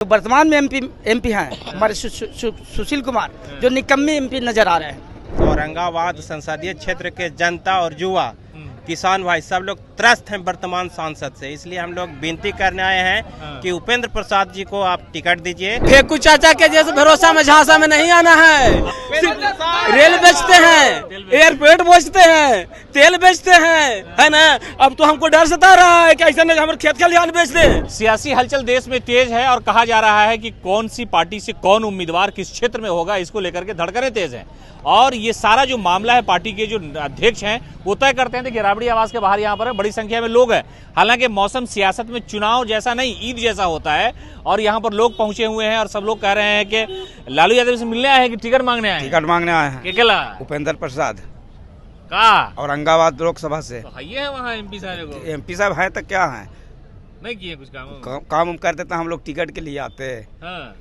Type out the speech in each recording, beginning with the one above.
वर्तमान में एमपी हैं हमारे सुशील कुमार, जो निकम्मे एमपी नजर आ रहे हैं। औरंगाबाद संसदीय क्षेत्र के जनता और युवा किसान भाई सब लोग त्रस्त हैं वर्तमान सांसद से, इसलिए हम लोग विनती करने आए हैं कि उपेंद्र प्रसाद जी को आप टिकट दीजिए। फेकू चाचा के जैसे भरोसा में झांसा में नहीं आना है। रेल बेचते हैं, एयरपोर्ट बेचते हैं, तेल बेचते हैं, है ना। अब तो हमको डर सता रहा है कि ऐसा नहीं हमारे खेत खलिहान बेच दे। सियासी हलचल देश में तेज है और कहा जा रहा है कि कौन सी पार्टी से कौन उम्मीदवार किस क्षेत्र में होगा, इसको लेकर के धड़कनें तेज हैं। और ये सारा जो मामला है, पार्टी के जो अध्यक्ष हैं वो तय करते हैं। देखिए राबड़ी आवास के बाहर यहाँ पर बड़ी संख्या में लोग हैं। हालांकि मौसम सियासत में चुनाव जैसा नहीं, ईद जैसा होता है और यहाँ पर लोग पहुंचे हुए हैं और सब लोग कह रहे हैं कि लालू यादव से मिलने आए हैं कि टिकट मांगने आए हैं। टिकट मांगने आए हैं। केकेला उपेंद्र प्रसाद का औरंगाबाद लोकसभा से। तो ये है वहाँ एमपी साहब। एमपी साहब है तो क्या है, नहीं किए कुछ काम हम करते तो हम लोग टिकट के लिए आते हैं। हाँ।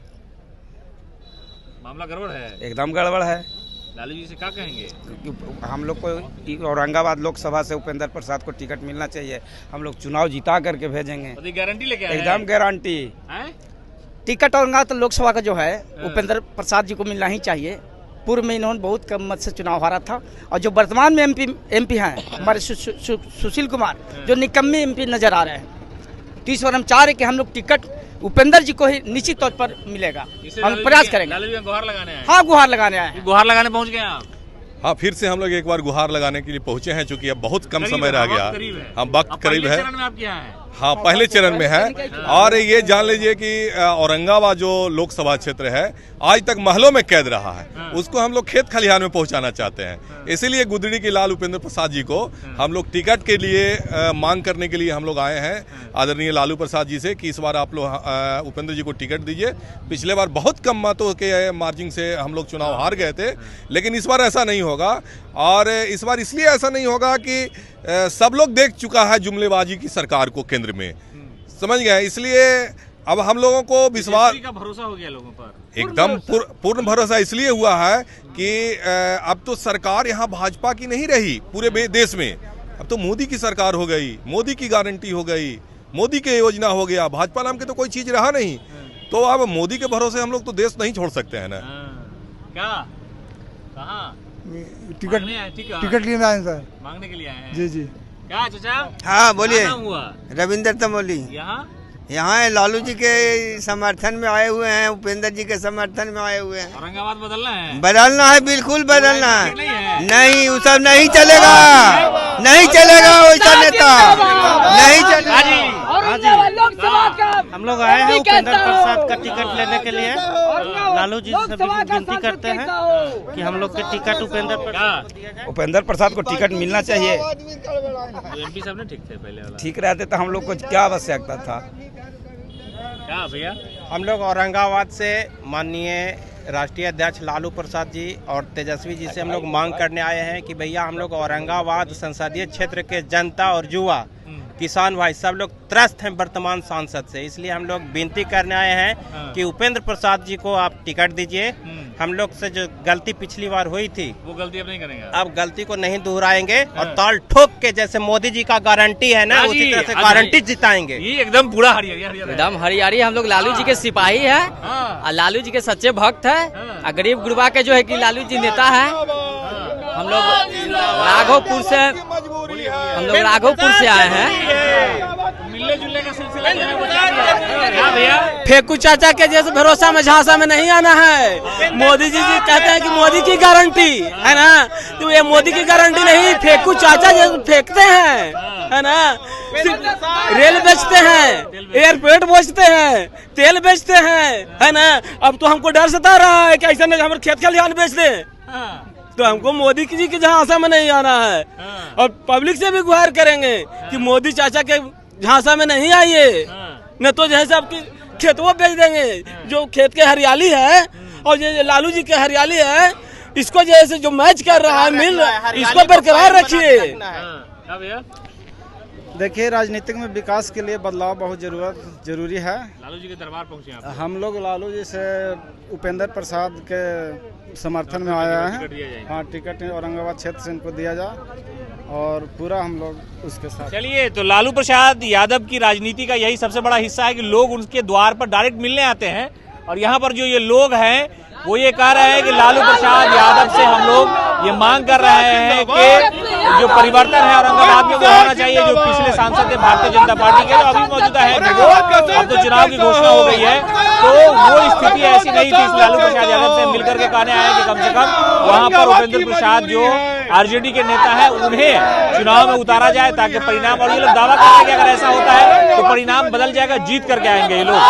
मामला गड़बड़ है, एकदम गड़बड़ है। लालू जी से क्या कहेंगे? क्योंकि हम लोग को औरंगाबाद लोकसभा से उपेंद्र प्रसाद को टिकट मिलना चाहिए। हम लोग चुनाव जिता करके भेजेंगे, गारंटी लेके आए हैं? एकदम गारंटी। टिकट औरंगाबाद लोकसभा का जो है उपेंद्र प्रसाद जी को मिलना ही चाहिए। पूर्व में इन्होंने बहुत कम मत से चुनाव हारा था, और जो वर्तमान में एमपी हैं हमारे सुशील कुमार, जो निकम्मे एमपी नजर आ रहे हैं। तो इस बार हम चाह रहे कि हम लोग टिकट उपेंद्र जी को ही निश्चित तौर पर मिलेगा। हम प्रयास करेंगे। लालू जी गुहार लगाने आए? हाँ, गुहार लगाने आए हैं। गुहार लगाने पहुंच गए आप? हाँ, फिर से हम लोग एक बार गुहार लगाने के लिए पहुंचे हैं, चूंकि अब बहुत कम समय रह गया। हम वक्त करीब है। हाँ, पहले चरण में है। और ये जान लीजिए कि औरंगाबाद जो लोकसभा क्षेत्र है आज तक महलों में कैद रहा है, उसको हम लोग खेत खलिहान में पहुंचाना चाहते हैं। इसीलिए गुदड़ी की लाल उपेंद्र प्रसाद जी को हम लोग टिकट के लिए मांग करने के लिए हम लोग आए हैं आदरणीय लालू प्रसाद जी से कि इस बार आप लोग उपेंद्र जी को टिकट दीजिए। पिछले बार बहुत कम मतों के मार्जिन से हम लोग चुनाव हार गए थे, लेकिन इस बार ऐसा नहीं होगा। और इस बार इसलिए ऐसा नहीं होगा कि सब लोग देख चुका है जुमलेबाजी की सरकार को केंद्र में, समझ गए। इसलिए अब हम लोगों को विश्वास का भरोसा हो गया लोगों पर, एकदम पूर्ण भरोसा इसलिए हुआ है कि अब तो सरकार यहाँ भाजपा की नहीं रही पूरे देश में। अब तो मोदी की सरकार हो गई, मोदी की गारंटी हो गई, मोदी के योजना हो गया। भाजपा नाम के तो कोई चीज रहा नहीं। तो अब मोदी के भरोसे हम लोग तो देश नहीं छोड़ सकते हैं ना। क्या कहाँ टिकट लेने आए सर, मांगने के लिए आए हैं? जी जी। क्या चाचा? हाँ बोलिए। हुआ रविंदर तमोली। यहाँ लालू जी के समर्थन में आए हुए हैं, उपेंद्र जी के समर्थन में आए हुए हैं। औरंगाबाद बदलना है? बदलना है, बिल्कुल बदलना है। नहीं, वो सब नहीं चलेगा, नहीं चलेगा वैसा नेता, नहीं चलेगा। हम लोग आए हैं उपेंद्र प्रसाद का टिकट लेने के लिए। लालू जी से विनती करते हैं कि हम लोग के टिकट उपेंद्र प्रसाद को टिकट मिलना चाहिए। एमपी साहब ने ठीक थे पहले वाला, ठीक रहते तो हम लोग को क्या आवश्यकता था। क्या भैया? हम लोग औरंगाबाद से माननीय राष्ट्रीय अध्यक्ष लालू प्रसाद जी और तेजस्वी जी से हम लोग मांग करने आए हैं कि भैया हम लोग औरंगाबाद संसदीय क्षेत्र के जनता और युवा किसान भाई सब लोग त्रस्त हैं वर्तमान सांसद से, इसलिए हम लोग विनती करने आए हैं कि उपेंद्र प्रसाद जी को आप टिकट दीजिए। हम लोग से जो गलती पिछली बार हुई थी वो गलती अब नहीं करेंगे। अब गलती को नहीं दोहराएंगे और ताल ठोक के जैसे मोदी जी का गारंटी है ना, उसी तरह से गारंटी जिताएंगे। ये एकदम पूरा हरियारी, एकदम हरियारी। हम लोग लालू जी के सिपाही है और लालू जी के सच्चे भक्त है और गरीब गुरबा के जो है कि लालू जी नेता है। हम लोग राघोपुर से आए हैं। मिलने जुलने का सिलसिला क्या भैया? फेकू चाचा के जैसे भरोसा में झांसा में नहीं आना है। मोदी जी कहते हैं कि मोदी की गारंटी है ना, तो ये मोदी की गारंटी नहीं, फेकू चाचा जैसे फेंकते हैं, है ना। रेल बेचते हैं, एयरपोर्ट बेचते हैं, तेल बेचते हैं, है ना। अब तो हमको डर सता रहा है कि ऐसा नहीं हमारे खेत खलिहान बेच दे। तो हमको मोदी जी के झांसा में नहीं आना है और पब्लिक से भी गुहार करेंगे कि मोदी चाचा के झांसा में नहीं आइए, न तो जैसे आपकी खेतों बेच देंगे। जो खेत के हरियाली है और जो लालू जी के हरियाली है, इसको जैसे जो मैच कर रहा है मिल, इसको बरकरार रखिए। देखिए, राजनीतिक में विकास के लिए बदलाव बहुत जरूरी है। लालू जी के दरबार पहुंचे आप? हम लोग लालू जी से उपेंद्र प्रसाद के समर्थन में आया है। हाँ, टिकट औरंगाबाद क्षेत्र से इनको दिया जाए। और पूरा हम लोग उसके साथ। चलिए, तो लालू प्रसाद यादव की राजनीति का यही सबसे बड़ा हिस्सा है कि लोग उनके द्वार पर डायरेक्ट मिलने आते हैं, और यहाँ पर जो ये लोग हैं वो ये कह रहे हैं कि लालू प्रसाद यादव से हम लोग ये मांग कर रहे हैं कि जो परिवर्तन है औरंगाबाद में वो होना चाहिए। जो पिछले सांसद थे भारतीय जनता पार्टी के, अभी मौजूदा है वो, अब तो चुनाव की घोषणा हो गई है, तो वो स्थिति ऐसी नहीं थी। लालू प्रसाद यादव से मिलकर के कहने आए कि कम से कम वहाँ पर उपेंद्र प्रसाद जो आरजेडी के नेता है उन्हें चुनाव में उतारा जाए ताकि परिणाम, और ये लोग दावा कर रहे हैं कि अगर ऐसा होता है तो परिणाम बदल जाएगा, जीत करके आएंगे ये लोग।